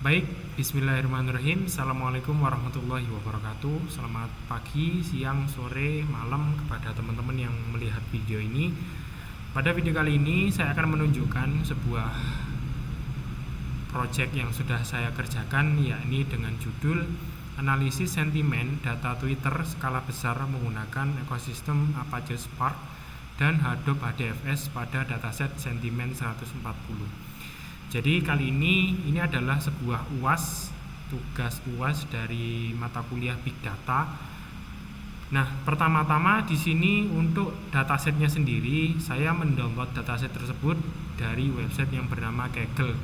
Baik, bismillahirrahmanirrahim. Assalamualaikum warahmatullahi wabarakatuh. Selamat pagi, siang, sore, malam kepada teman-teman yang melihat video ini. Pada video kali ini saya akan menunjukkan sebuah project yang sudah saya kerjakan, yakni dengan judul Analisis Sentimen Data Twitter Skala Besar menggunakan ekosistem Apache Spark dan Hadoop HDFS pada dataset sentimen 140. Jadi kali ini adalah sebuah tugas UAS dari mata kuliah Big Data. Nah, pertama-tama di sini untuk datasetnya sendiri, saya mendownload dataset tersebut dari website yang bernama Kaggle.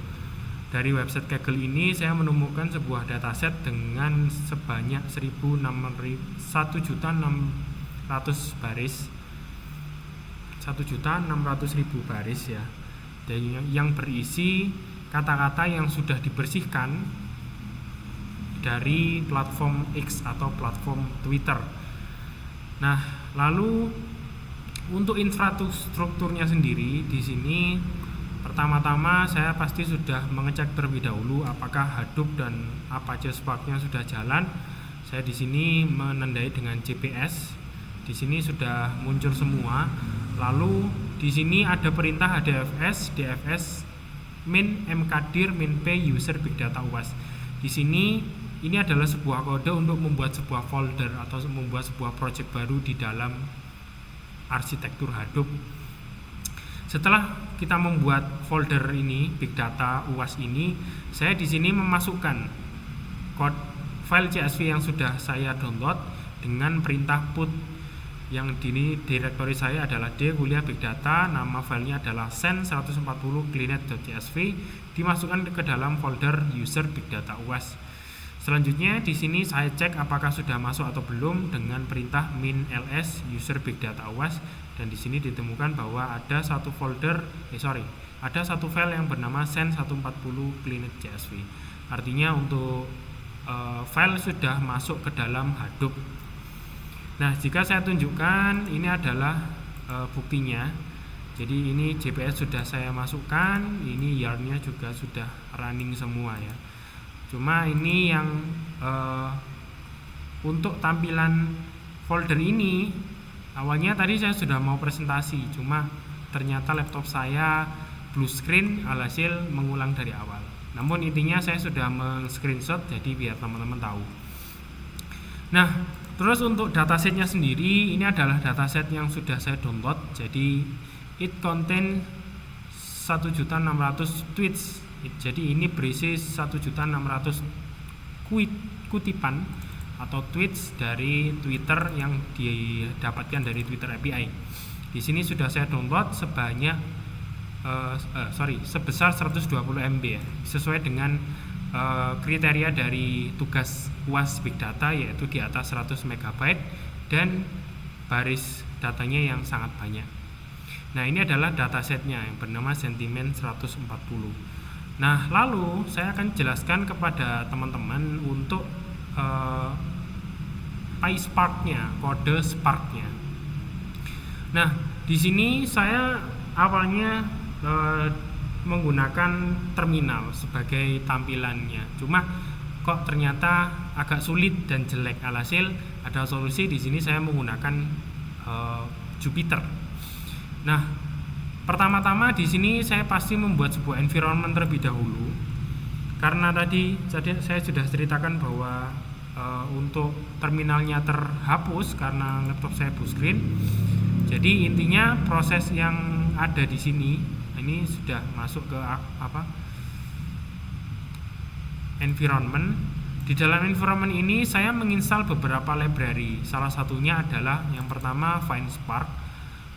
Dari website Kaggle ini saya menemukan sebuah dataset dengan sebanyak 1.600.000 baris. 1.600.000 baris ya. Yang berisi kata-kata yang sudah dibersihkan dari platform X atau platform Twitter. Nah, lalu untuk infrastrukturnya sendiri di sini pertama-tama saya pasti sudah mengecek terlebih dahulu apakah Hadoop dan Apache Spark-nya sudah jalan. Saya di sini menandai dengan GPS. Di sini sudah muncul semua. Lalu di sini ada perintah HDFS, DFS, min mkdir min p user big data UAS. Di sini ini adalah sebuah kode untuk membuat sebuah folder atau membuat sebuah project baru di dalam arsitektur Hadoop. Setelah kita membuat folder ini, big data UAS ini, saya di sini memasukkan file CSV yang sudah saya download dengan perintah put. Yang di direktori saya adalah D kuliah Big Data, nama filenya adalah sen140cleanet.csv, dimasukkan ke dalam folder user Big Data UAS. Selanjutnya di sini saya cek apakah sudah masuk atau belum dengan perintah min ls user Big Data UAS, dan di sini ditemukan bahwa ada satu file yang bernama sen140cleanet.csv. Artinya untuk file sudah masuk ke dalam Hadoop. Nah, jika saya tunjukkan, ini adalah buktinya. Jadi ini GPS sudah saya masukkan, ini yarn-nya juga sudah running semua ya. Cuma ini yang untuk tampilan folder ini, awalnya tadi saya sudah mau presentasi, cuma ternyata laptop saya blue screen, alhasil mengulang dari awal. Namun intinya saya sudah men-screenshot, jadi biar teman-teman tahu. Nah, terus untuk datasetnya sendiri, ini adalah dataset yang sudah saya download. Jadi it contain 1.600 tweets. Jadi ini berisi 1.600 kutipan atau tweets dari Twitter yang didapatkan dari Twitter API. Di sini sudah saya download sebanyak sebesar 120 MB ya, sesuai dengan kriteria dari tugas UAS Big Data, yaitu di atas 100 MB dan baris datanya yang sangat banyak. Nah, ini adalah datasetnya yang bernama sentimen 140. Nah, lalu saya akan jelaskan kepada teman-teman untuk PySpark-nya, kode Spark-nya. Nah, di sini saya awalnya menggunakan terminal sebagai tampilannya, cuma kok ternyata agak sulit dan jelek. Alhasil ada solusi. Di sini saya menggunakan Jupyter. Nah, pertama-tama di sini saya pasti membuat sebuah environment terlebih dahulu, karena tadi saya sudah ceritakan bahwa untuk terminalnya terhapus karena laptop saya blue screen. Jadi intinya proses yang ada di sini ini sudah masuk ke environment. Di dalam environment ini saya menginstal beberapa library. Salah satunya adalah yang pertama FindSpark,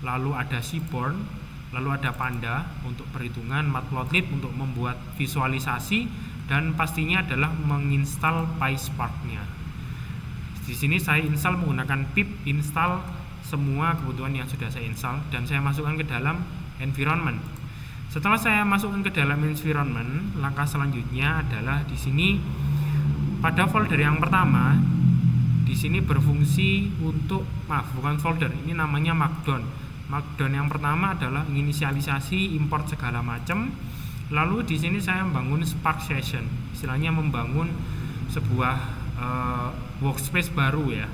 lalu ada Seaborn, lalu ada Panda untuk perhitungan, Matplotlib untuk membuat visualisasi, dan pastinya adalah menginstal PySpark-nya. Di sini saya install menggunakan pip install semua kebutuhan yang sudah saya install dan saya masukkan ke dalam environment. Setelah saya masukkan ke dalam environment, langkah selanjutnya adalah di sini pada folder yang pertama, di sini berfungsi untuk bukan folder, ini namanya Markdown. Markdown yang pertama adalah inisialisasi import segala macam. lalu di sini saya membangun Spark Session, istilahnya membangun sebuah workspace baru ya,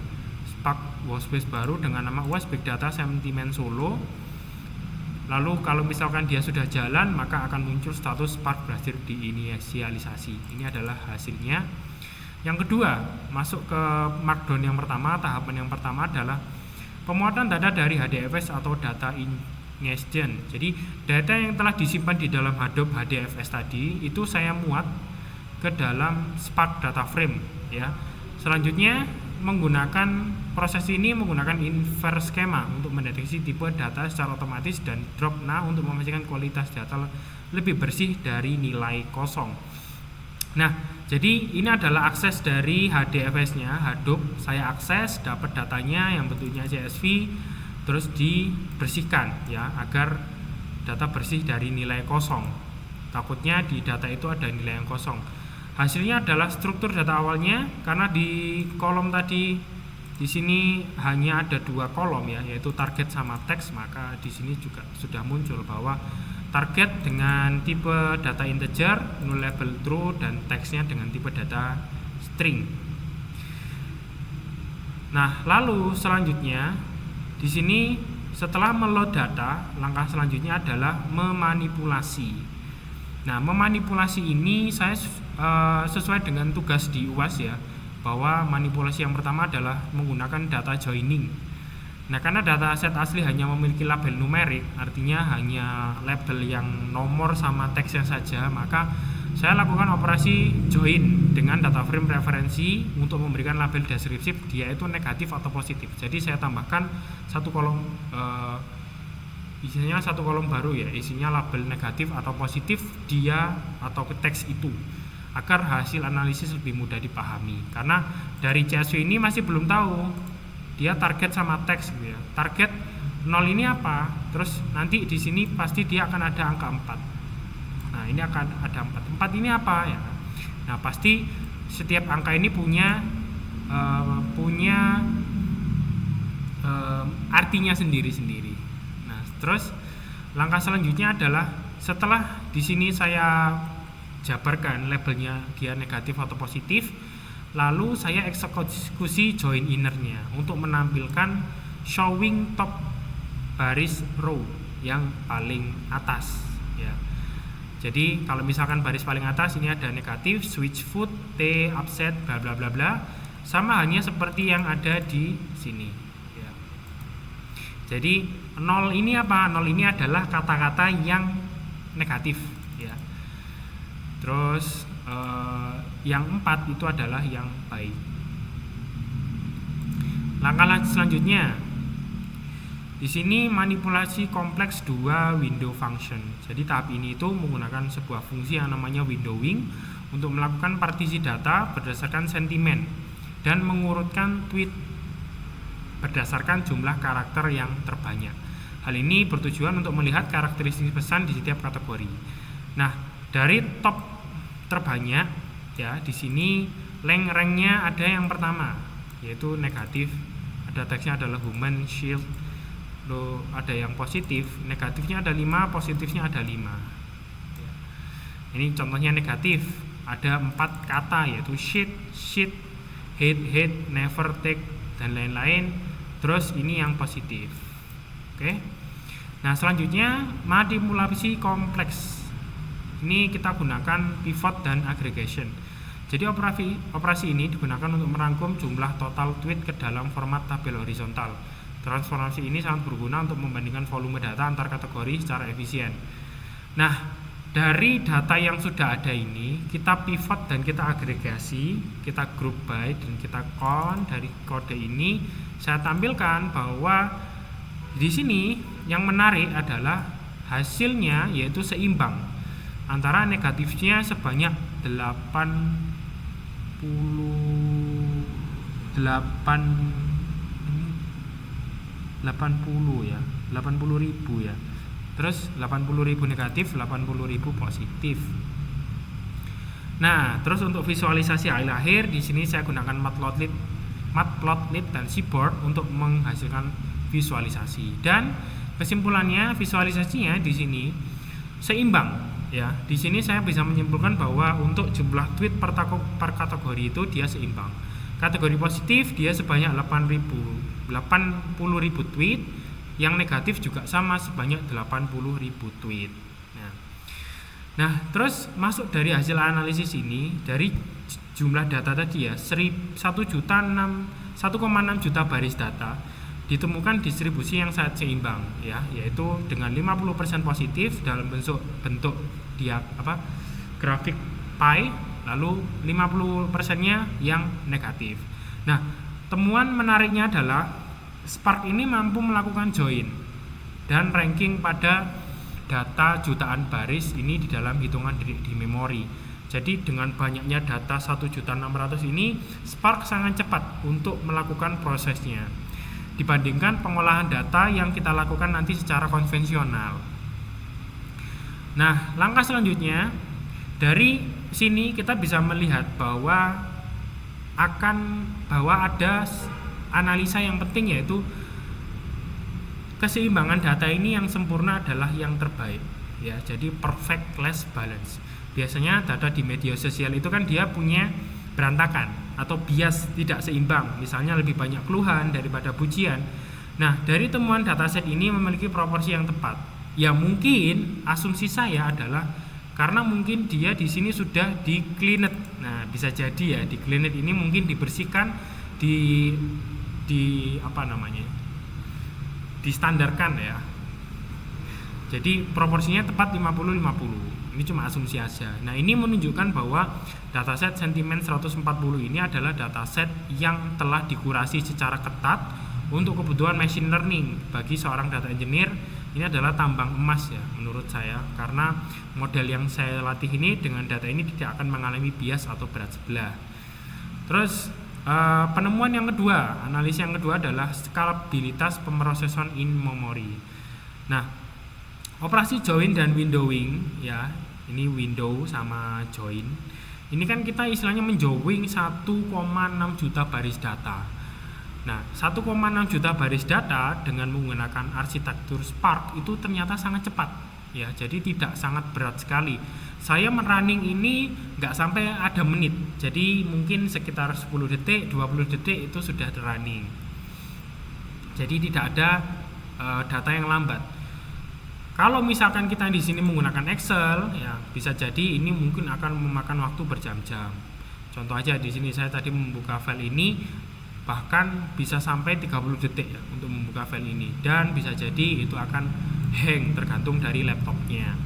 Spark workspace baru dengan nama UAS Big Data Sentiment Solo. Lalu kalau misalkan dia sudah jalan, maka akan muncul status Spark berhasil diinisialisasi. Ini adalah hasilnya. Yang kedua, masuk ke Markdown yang pertama. Tahapan yang pertama adalah pemuatan data dari HDFS atau data ingestion. Jadi data yang telah disimpan di dalam Hadoop HDFS tadi itu saya muat ke dalam Spark Data Frame ya. Selanjutnya proses ini menggunakan inverse schema untuk mendeteksi tipe data secara otomatis dan drop untuk memastikan kualitas data lebih bersih dari nilai kosong. Nah, jadi ini adalah akses dari HDFS-nya, Hadoop. Saya akses, dapat datanya yang bentuknya CSV, terus dibersihkan ya agar data bersih dari nilai kosong. Takutnya di data itu ada nilai yang kosong. Hasilnya adalah struktur data awalnya, karena di kolom tadi di sini hanya ada 2 kolom ya, yaitu target sama teks, maka di sini juga sudah muncul bahwa target dengan tipe data integer, null label true, dan teksnya dengan tipe data string. Nah, lalu selanjutnya di sini setelah meload data, langkah selanjutnya adalah memanipulasi. Nah, memanipulasi ini saya sesuai dengan tugas di UAS ya, bahwa manipulasi yang pertama adalah menggunakan data joining. Nah, karena data set asli hanya memiliki label numerik, artinya hanya label yang nomor sama teksnya saja, maka saya lakukan operasi join dengan data frame referensi untuk memberikan label deskriptif dia itu negatif atau positif. Jadi saya tambahkan satu kolom isinya satu kolom baru ya, isinya label negatif atau positif dia atau teks itu, agar hasil analisis lebih mudah dipahami. Karena dari CSV ini masih belum tahu dia target sama teks gitu ya. Target 0 ini apa? Terus nanti di sini pasti dia akan ada angka 4. Nah, ini akan ada 4. 4 ini apa ya? Nah, pasti setiap angka ini punya artinya sendiri-sendiri. Nah, terus langkah selanjutnya adalah setelah di sini saya jabarkan labelnya dia negatif atau positif, lalu saya eksekusi join innernya untuk menampilkan showing top baris row yang paling atas ya. Jadi kalau misalkan baris paling atas ini ada negatif, switch foot, T, upset, bla bla bla bla, sama halnya seperti yang ada di sini ya. Jadi 0 ini apa? 0 ini adalah kata-kata yang negatif ya. Terus yang 4 itu adalah yang baik. Langkah selanjutnya di sini manipulasi kompleks 2 window function. Jadi tahap ini itu menggunakan sebuah fungsi yang namanya windowing untuk melakukan partisi data berdasarkan sentimen dan mengurutkan tweet berdasarkan jumlah karakter yang terbanyak. Hal ini bertujuan untuk melihat karakteristik pesan di setiap kategori. Nah, dari top terbanyak ya, di sini ranknya ada yang pertama yaitu negatif, ada teksnya adalah human shield. Lalu ada yang positif, negatifnya ada 5, positifnya ada 5 ya. Ini contohnya negatif, ada 4 kata yaitu shit, hate, never, take, dan lain-lain. Terus ini yang positif. Oke. Nah, selanjutnya manipulasi kompleks. Ini kita gunakan pivot dan aggregation. Jadi operasi ini digunakan untuk merangkum jumlah total tweet ke dalam format tabel horizontal. Transformasi ini sangat berguna untuk membandingkan volume data antar kategori secara efisien. Nah, dari data yang sudah ada ini, kita pivot dan kita agregasi, kita group by dan kita count. Dari kode ini saya tampilkan bahwa di sini yang menarik adalah hasilnya yaitu seimbang antara negatifnya sebanyak 80.000 ya. Terus 80.000 negatif, 80.000 positif. Nah, terus untuk visualisasi hasil akhir di sini saya gunakan Matplotlib dan Seaboard untuk menghasilkan visualisasi. Dan kesimpulannya visualisasinya di sini seimbang ya, di sini saya bisa menyimpulkan bahwa untuk jumlah tweet per kategori itu dia seimbang. Kategori positif dia sebanyak 80.000 tweet, yang negatif juga sama sebanyak 80.000 tweet. Nah, terus masuk dari hasil analisis ini, dari jumlah data tadi ya, 1,6 juta baris data, ditemukan distribusi yang sangat seimbang ya, yaitu dengan 50% positif dalam bentuk grafik pie, lalu 50%-nya yang negatif. Nah, temuan menariknya adalah Spark ini mampu melakukan join dan ranking pada data jutaan baris ini di dalam hitungan di memori. Jadi dengan banyaknya data 1.600.000 ini, Spark sangat cepat untuk melakukan prosesnya dibandingkan pengolahan data yang kita lakukan nanti secara konvensional. Nah, langkah selanjutnya dari sini kita bisa melihat bahwa ada analisa yang penting, yaitu keseimbangan data ini yang sempurna adalah yang terbaik ya. Jadi perfect class balance. Biasanya data di media sosial itu kan dia punya berantakan atau bias tidak seimbang, misalnya lebih banyak keluhan daripada pujian. Nah, dari temuan dataset ini memiliki proporsi yang tepat. Ya, mungkin asumsi saya adalah karena mungkin dia di sini sudah di cleaned. Nah, bisa jadi ya, di cleaned ini mungkin dibersihkan, distandarkan ya. Jadi proporsinya tepat 50-50. Ini cuma asumsi aja. Nah, ini menunjukkan bahwa dataset sentimen 140 ini adalah dataset yang telah dikurasi secara ketat untuk kebutuhan machine learning. Bagi seorang data engineer, ini adalah tambang emas ya menurut saya, karena model yang saya latih ini dengan data ini tidak akan mengalami bias atau berat sebelah. Terus penemuan yang kedua, analisis yang kedua adalah skalabilitas pemrosesan in memory. Nah, operasi join dan windowing ya, ini window sama join. Ini kan kita istilahnya menjowing 1,6 juta baris data. Nah, 1,6 juta baris data dengan menggunakan arsitektur Spark itu ternyata sangat cepat ya, jadi tidak sangat berat sekali. Saya merunning ini nggak sampai ada menit, jadi mungkin sekitar 10 detik, 20 detik itu sudah running. Jadi tidak ada data yang lambat. Kalau misalkan kita di sini menggunakan Excel, ya bisa jadi ini mungkin akan memakan waktu berjam-jam. Contoh aja di sini saya tadi membuka file ini, bahkan bisa sampai 30 detik ya untuk membuka file ini, dan bisa jadi itu akan hang tergantung dari laptopnya.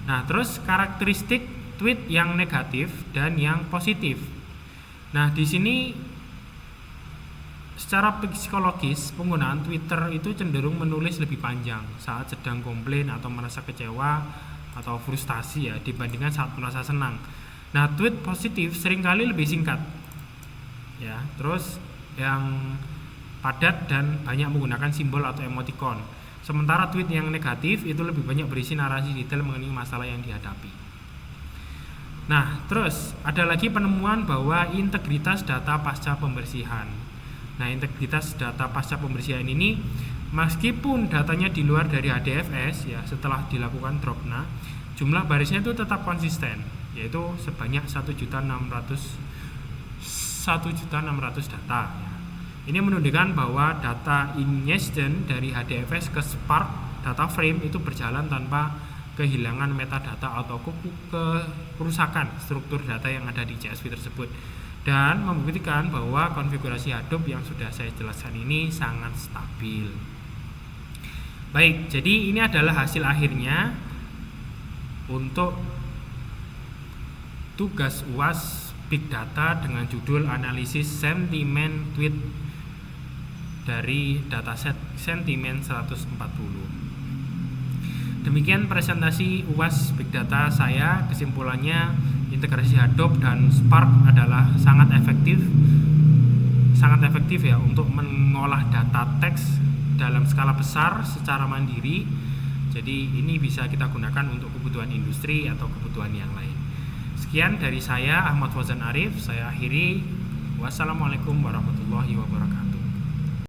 Nah, terus karakteristik tweet yang negatif dan yang positif. Nah, di sini secara psikologis penggunaan Twitter itu cenderung menulis lebih panjang saat sedang komplain atau merasa kecewa atau frustasi ya, dibandingkan saat merasa senang. Nah, tweet positif seringkali lebih singkat ya, terus yang padat dan banyak menggunakan simbol atau emoticon. Sementara tweet yang negatif itu lebih banyak berisi narasi detail mengenai masalah yang dihadapi. Nah, terus ada lagi penemuan bahwa integritas data pasca pembersihan. Nah, integritas data pasca pembersihan ini meskipun datanya di luar dari HDFS ya, setelah dilakukan dropna, jumlah barisnya itu tetap konsisten, yaitu sebanyak 1.600 data ya. Ini menunjukkan bahwa data ingestion dari HDFS ke Spark data frame itu berjalan tanpa kehilangan metadata atau kerusakan struktur data yang ada di CSV tersebut, dan membuktikan bahwa konfigurasi Hadoop yang sudah saya jelaskan ini sangat stabil. Baik, jadi ini adalah hasil akhirnya untuk tugas UAS Big Data dengan judul analisis sentimen tweet dari dataset sentimen 140. Demikian presentasi UAS Big Data saya. Kesimpulannya, integrasi Hadoop dan Spark adalah sangat efektif ya untuk mengolah data teks dalam skala besar secara mandiri. Jadi ini bisa kita gunakan untuk kebutuhan industri atau kebutuhan yang lain. Sekian dari saya, Ahmad Fauzan Arif. Saya akhiri. Wassalamualaikum warahmatullahi wabarakatuh.